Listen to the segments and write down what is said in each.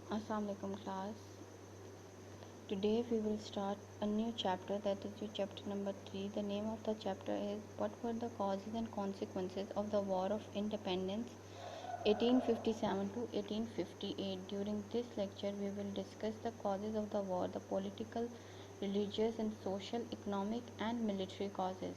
Assalamu alaikum class. Today we will start a new chapter, that is chapter number 3. The name of the chapter is What were the causes and consequences of the War of Independence 1857 to 1858. During this lecture we will discuss the causes of the war, the political, religious and social, economic and military causes.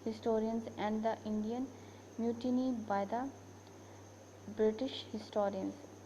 historians and the Indian mutiny by the British historians।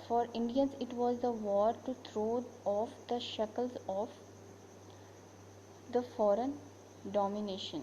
For Indians it was the war to throw off the shackles of the foreign domination।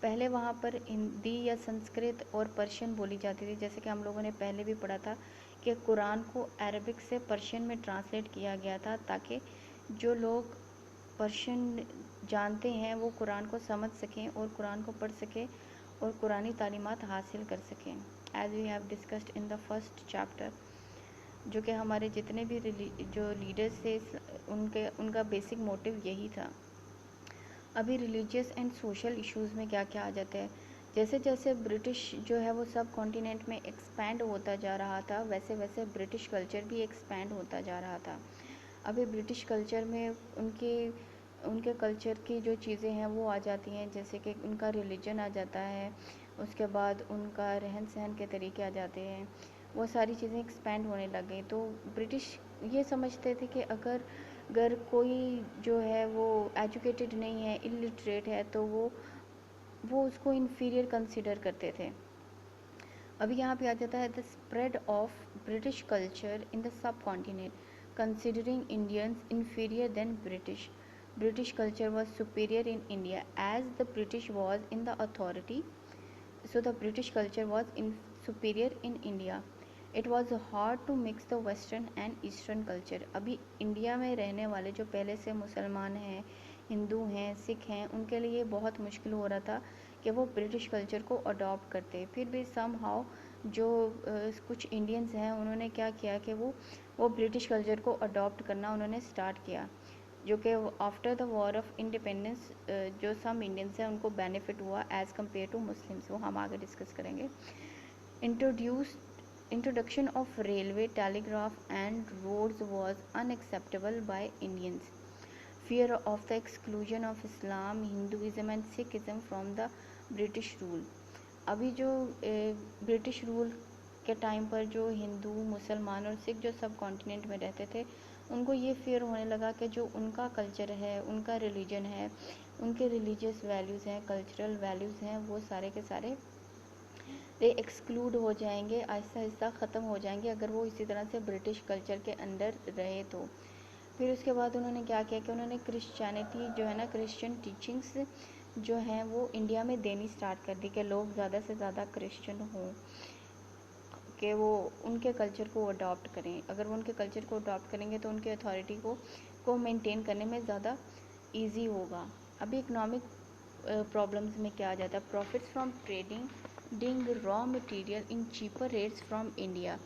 پہلے وہاں پر ہندی یا سنسکرت اور Persian بولی جاتی تھی، جیسے کہ ہم لوگوں نے پہلے بھی پڑھا تھا کہ قرآن کو عربک سے پرشین میں ٹرانسلیٹ کیا گیا تھا تاکہ جو لوگ پرشین جانتے ہیں وہ قرآن کو سمجھ سکیں اور قرآن کو پڑھ سکیں اور قرآنی تعلیمات حاصل کر سکیں. As we have discussed in the first chapter, جو کہ ہمارے جتنے بھی جو لیڈرز تھے ان کا بیسک موٹیو یہی تھا. ابھی ریلیجیس اینڈ سوشل ایشوز میں کیا کیا آ جاتے ہیں. جیسے جیسے برٹش جو ہے وہ سب کانٹیننٹ میں ایکسپینڈ ہوتا جا رہا تھا، ویسے ویسے برٹش کلچر بھی ایکسپینڈ ہوتا جا رہا تھا. ابھی برٹش کلچر میں ان کے کلچر کی جو چیزیں ہیں وہ آ جاتی ہیں، جیسے کہ ان کا ریلیجن آ جاتا ہے، اس کے بعد ان کا رہن سہن کے طریقے آ جاتے ہیں، وہ ساری چیزیں ایکسپینڈ ہونے لگ گئی. تو برٹش یہ سمجھتے تھے کہ اگر کوئی جو ہے وہ ایجوکیٹڈ نہیں ہے، الٹریٹ ہے، تو وہ اس کو انفیریئر کنسیڈر کرتے تھے. ابھی یہاں پہ آ جاتا ہے the spread of British culture in the subcontinent considering Indians inferior than British. British culture was superior in India as the British was in the authority. So the British culture was superior in India. It was hard to mix the Western and Eastern culture. ابھی India میں رہنے والے جو پہلے سے مسلمان ہیں، ہندو ہیں، سکھ ہیں، ان کے لیے بہت مشکل ہو رہا تھا کہ وہ برٹش کلچر کو اڈاپٹ کرتے. پھر بھی سم ہاؤ جو کچھ انڈینز ہیں انہوں نے کیا کیا کہ وہ برٹش کلچر کو اڈاپٹ کرنا انہوں نے اسٹارٹ کیا، جو کہ after the war of independence جو سم انڈینس ہیں ان کو بینیفٹ ہوا ایز کمپیئر ٹو مسلمس. وہ ہم آگے ڈسکس کریں گے. Introduction of railway, telegraph and roads was unacceptable by Indians. Fear of the exclusion of Islam, Hinduism and Sikhism from the British rule. ابھی جو برٹش رول کے time پر جو ہندو، مسلمان اور سکھ جو سب کانٹیننٹ میں رہتے تھے، ان کو یہ فیئر ہونے لگا کہ جو ان کا کلچر ہے، ان کا ریلیجن ہے، ان کے ریلیجیس ویلیوز ہیں، کلچرل ویلیوز ہیں، وہ سارے کے سارے ایکسکلوڈ ہو جائیں گے، آہستہ آہستہ ختم ہو جائیں گے اگر وہ اسی طرح سے برٹش کلچر کے اندر رہے تو. پھر اس کے بعد انہوں نے کیا کیا کہ انہوں نے کرسچینٹی جو ہے نا، کرسچن ٹیچنگس جو ہیں وہ انڈیا میں دینی اسٹارٹ کر دی کہ لوگ زیادہ سے زیادہ کرسچن ہوں، کہ وہ ان کے کلچر کو اڈاپٹ کریں. اگر وہ ان کے کلچر کو اڈاپٹ کریں گے تو ان کے اتھارٹی کو مینٹین کرنے میں زیادہ ایزی ہوگا. ابھی اکنامک پرابلمز میں کیا آ جاتا ہے. Profits from trading raw material in cheaper rates from India.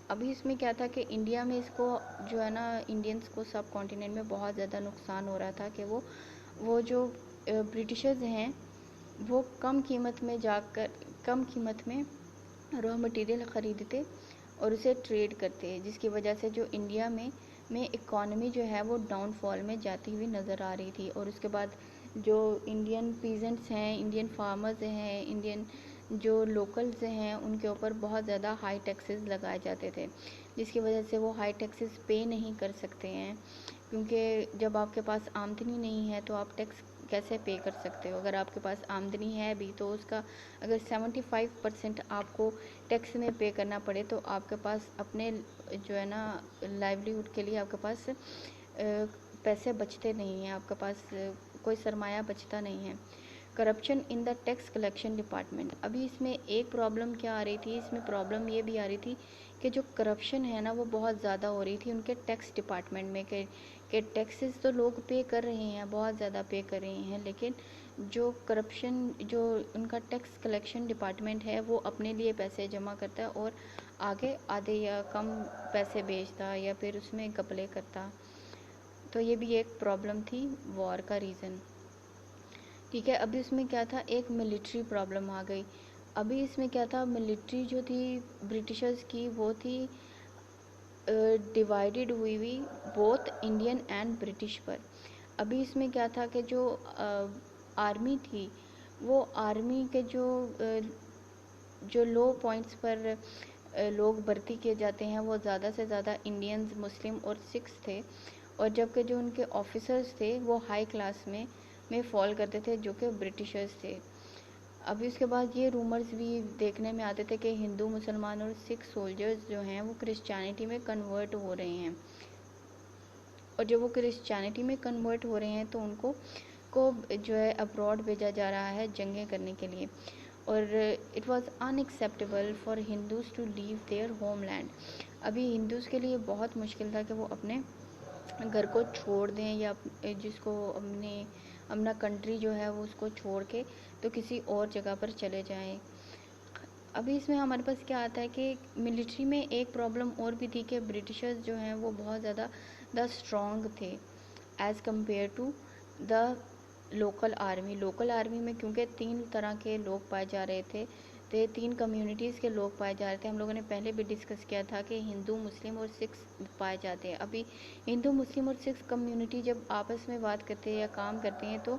ابھی اس میں کیا تھا کہ انڈیا میں اس کو جو ہے نا انڈینس کو سب کانٹیننٹ میں بہت زیادہ نقصان ہو رہا تھا کہ وہ جو برٹشرز ہیں وہ کم قیمت میں را مٹیریل خریدتے اور اسے ٹریڈ کرتے، جس کی وجہ سے جو انڈیا میں اکانومی جو ہے وہ ڈاؤن فال میں جاتی ہوئی نظر آ رہی تھی. اور اس کے بعد جو انڈین پیزنٹس ہیں، انڈین فارمرز ہیں، انڈین جو لوکلز ہیں، ان کے اوپر بہت زیادہ ہائی ٹیکسز لگائے جاتے تھے، جس کی وجہ سے وہ ہائی ٹیکسز پے نہیں کر سکتے ہیں، کیونکہ جب آپ کے پاس آمدنی نہیں ہے تو آپ ٹیکس کیسے پے کر سکتے ہو. اگر آپ کے پاس آمدنی ہے بھی تو اس کا اگر 75% آپ کو ٹیکس میں پے کرنا پڑے تو آپ کے پاس اپنے جو ہے نا لائیولیہوڈ کے لیے آپ کے پاس پیسے بچتے نہیں ہیں، آپ کے پاس کوئی سرمایہ بچتا نہیں ہے. کرپشن ان دا ٹیکس کلیکشن ڈپارٹمنٹ. ابھی اس میں ایک پرابلم کیا آ رہی تھی، اس میں پرابلم یہ بھی آ رہی تھی کہ جو کرپشن ہے نا وہ بہت زیادہ ہو رہی تھی ان کے ٹیکس ڈپارٹمنٹ میں، کہ ٹیکسز تو لوگ پے کر رہے ہیں، بہت زیادہ پے کر رہے ہیں، لیکن جو کرپشن جو ان کا ٹیکس کلیکشن ڈپارٹمنٹ ہے وہ اپنے لیے پیسے جمع کرتا ہے اور آگے آدھے یا کم پیسے بیچتا یا پھر اس میں گھپلے کرتا. تو یہ بھی ایک پرابلم تھی وار کا ریزن. ٹھیک ہے. ابھی اس میں کیا تھا، ایک ملٹری پرابلم آ گئی. ابھی اس میں کیا تھا، ملٹری جو تھی برٹشرز کی وہ تھی ڈیوائیڈڈ ہوئی بوتھ انڈین اینڈ برٹش پر. ابھی اس میں کیا تھا کہ جو آرمی تھی وہ آرمی کے جو لو پوائنٹس پر لوگ بھرتی کیے جاتے ہیں وہ زیادہ سے زیادہ انڈینز، مسلم اور سکھس تھے، اور جبکہ جو ان کے آفیسرز تھے وہ ہائی کلاس میں فال کرتے تھے جو کہ برٹشرز تھے. ابھی اس کے بعد یہ رومرز بھی دیکھنے میں آتے تھے کہ ہندو، مسلمان اور سکھ سولجرز جو ہیں وہ کرسچینٹی میں کنورٹ ہو رہے ہیں، اور جب وہ کرسچینٹی میں کنورٹ ہو رہے ہیں تو ان کو کو جو ہے ابراڈ بھیجا جا رہا ہے جنگیں کرنے کے لیے. اور it was unacceptable for Hindus to leave their homeland. ابھی ہندوز کے لیے بہت مشکل تھا کہ وہ اپنے گھر کو چھوڑ دیں یا جس کو اپنا کنٹری جو ہے وہ اس کو چھوڑ کے تو کسی اور جگہ پر چلے جائیں. ابھی اس میں ہمارے پاس کیا آتا ہے کہ ملٹری میں ایک پرابلم اور بھی تھی کہ برٹشرز جو ہیں وہ بہت زیادہ اسٹرانگ تھے as compare to the local army میں، کیونکہ 3 طرح کے لوگ پائے جا رہے تھے، 3 کمیونٹیز کے لوگ پائے جا رہے تھے. ہم لوگوں نے پہلے بھی ڈسکس کیا تھا کہ ہندو، مسلم اور سکھ پائے جاتے ہیں. ابھی ہندو، مسلم اور سکھ کمیونٹی جب آپس میں بات کرتے ہیں یا کام کرتے ہیں تو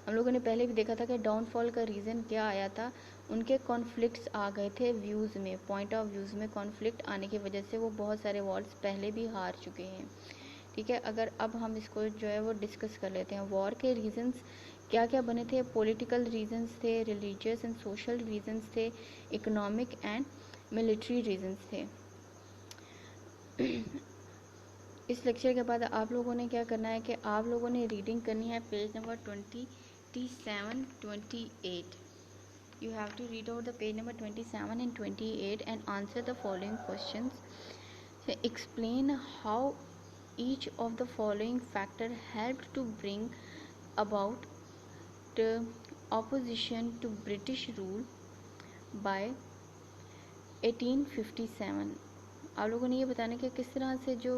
ہم لوگوں نے پہلے بھی دیکھا تھا کہ ڈاؤن فال کا ریزن کیا آیا تھا. ان کے کانفلکٹس آ گئے تھے ویوز میں، پوائنٹ آف ویوز میں کانفلکٹ آنے کی وجہ سے وہ بہت سارے وارز پہلے بھی ہار چکے ہیں. ٹھیک ہے، اگر اب ہم اس کو جو ہے وہ ڈسکس کر لیتے ہیں. وار کے ریزنز کیا کیا بنے تھے؟ پولیٹیکل ریزنز تھے، ریلیجیس اینڈ سوشل ریزنز تھے، اکنامک اینڈ ملٹری ریزنز تھے. اس لیکچر کے بعد آپ لوگوں نے کیا کرنا ہے کہ آپ لوگوں نے ریڈنگ کرنی ہے page number 27 28. You have to read out the page number 27 and 28 and answer the following questions. So explain how each of the following factor helped to bring about the opposition to British rule by 1857. آپ لوگوں نے یہ بتانا کہ کس طرح سے جو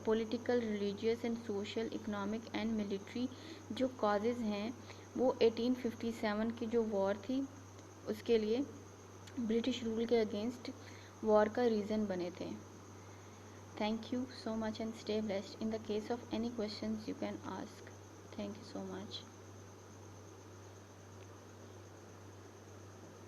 political, religious and social, economic and military جو کازز ہیں وہ 1857 کی جو وار تھی اس کے لیے برٹش رول کے اگینسٹ وار کا ریزن بنے تھے. Thank you so much and stay blessed. In the case of any questions you can ask. Thank you so much.